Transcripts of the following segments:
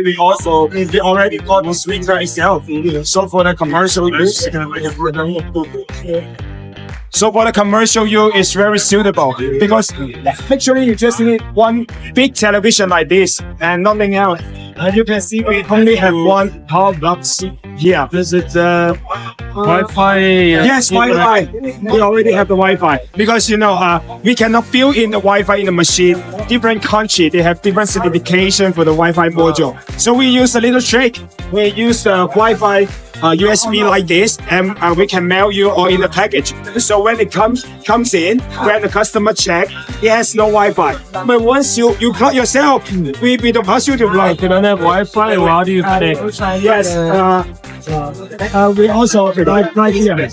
we already got the speaker itself. So for the commercial use, it's very suitable because actually you just need one big television like this and nothing else. And you can see we only have one top box here. This is Wi-Fi. Yes, Wi-Fi. We already have the Wi-Fi because we cannot build in the Wi-Fi in the machine. Different country they have different certification for the Wi-Fi module. So we use a little trick. We use the Wi-Fi USB like this, and we can mail you all in the package. So when it comes in, when the customer check, it has no Wi-Fi. But once you plug yourself, we don't ask you to plug. If you don't have Wi-Fi, how do you connect? Yes. We also right here.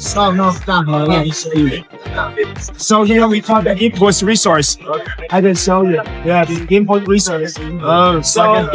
So here we call the input resource. I can show you. Yeah, the input resource. Oh, So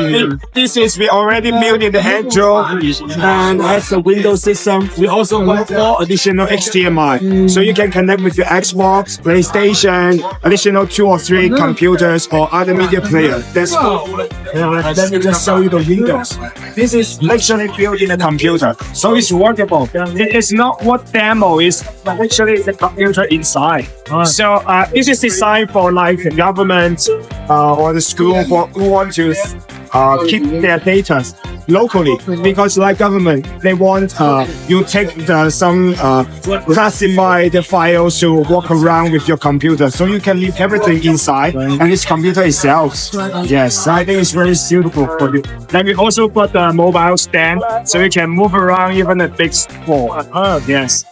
this is we already built in the Android and has the Windows system. We also have 4 additional HDMI, so you can connect with your Xbox, PlayStation, additional 2 or 3 computers or other media player. That's let me just show you the Windows. This is actually built in a computer, so it's workable. It's not what demo is, but actually it's a computer inside. So this is designed for like the government or the school who want to keep their data locally, because like government they want you take some classified files to walk around with your computer, so you can leave everything inside and this computer itself. Yes, I think it's very suitable for you. Then we also got the mobile stand, so you can move around even a big sport. Yes.